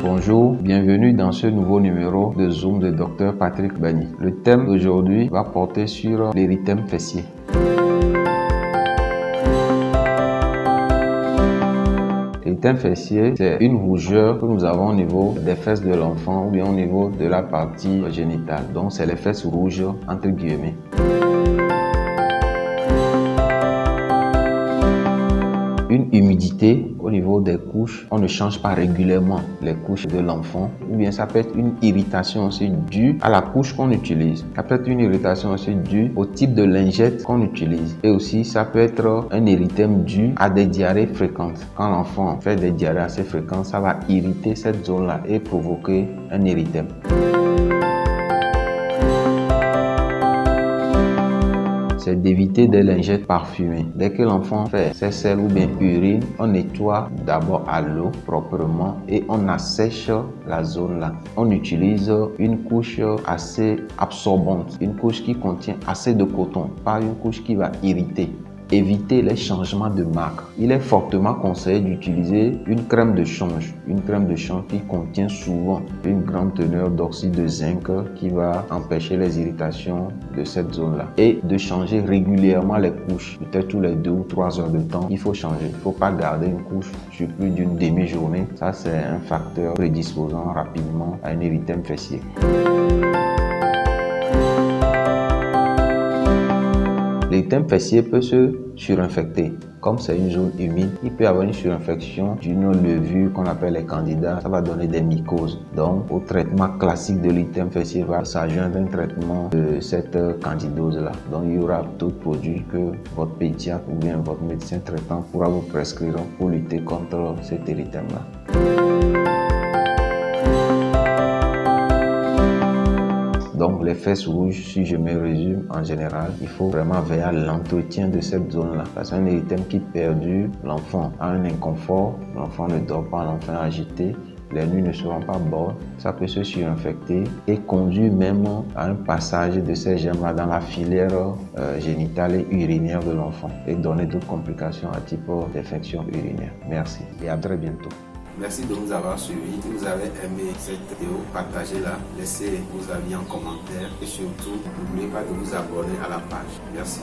Bonjour, bienvenue dans ce nouveau numéro de Zoom de Dr Patrick Bagny. Le thème d'aujourd'hui va porter sur l'érythème fessier. L'érythème fessier, c'est une rougeur que nous avons au niveau des fesses de l'enfant ou bien au niveau de la partie génitale. Donc c'est les fesses rouges entre guillemets. Une humidité au niveau des couches, on ne change pas régulièrement les couches de l'enfant, ou bien ça peut être une irritation aussi due à la couche qu'on utilise. Ça peut être une irritation aussi due au type de lingette qu'on utilise. Et aussi ça peut être un érythème dû à des diarrhées fréquentes. Quand l'enfant fait des diarrhées assez fréquentes, ça va irriter cette zone-là et provoquer un érythème. C'est d'éviter des lingettes parfumées. Dès que l'enfant fait ses selles ou bien urine, on nettoie d'abord à l'eau proprement et on assèche la zone là. On utilise une couche assez absorbante, une couche qui contient assez de coton, pas une couche qui va irriter. Éviter les changements de marque. Il est fortement conseillé d'utiliser une crème de change. Une crème de change qui contient souvent une grande teneur d'oxyde de zinc qui va empêcher les irritations de cette zone-là. Et de changer régulièrement les couches. Peut-être tous les 2 ou 3 heures de temps, il faut changer. Il ne faut pas garder une couche sur plus d'une demi-journée. Ça, c'est un facteur prédisposant rapidement à un érythème fessier. L'érythème fessier peut se surinfecter. Comme c'est une zone humide, il peut y avoir une surinfection d'une levure qu'on appelle les candidats. Ça va donner des mycoses. Donc, au traitement classique de l'érythème fessier va s'adjoindre un traitement de cette candidose-là. Donc, il y aura d'autres produits que votre pédiatre ou bien votre médecin traitant pourra vous prescrire pour lutter contre cet érythème-là. Donc les fesses rouges, si je me résume en général, il faut vraiment veiller à l'entretien de cette zone-là. Parce qu'un érythème qui perdure, l'enfant a un inconfort, l'enfant ne dort pas, l'enfant est agité, les nuits ne seront pas bonnes, ça peut se surinfecter et conduire même à un passage de ces germes-là dans la filière génitale et urinaire de l'enfant et donner d'autres complications à type d'infection urinaire. Merci et à très bientôt. Merci de nous avoir suivis. Si vous avez aimé cette vidéo, partagez-la, laissez vos avis en commentaire et surtout, n'oubliez pas de vous abonner à la page. Merci.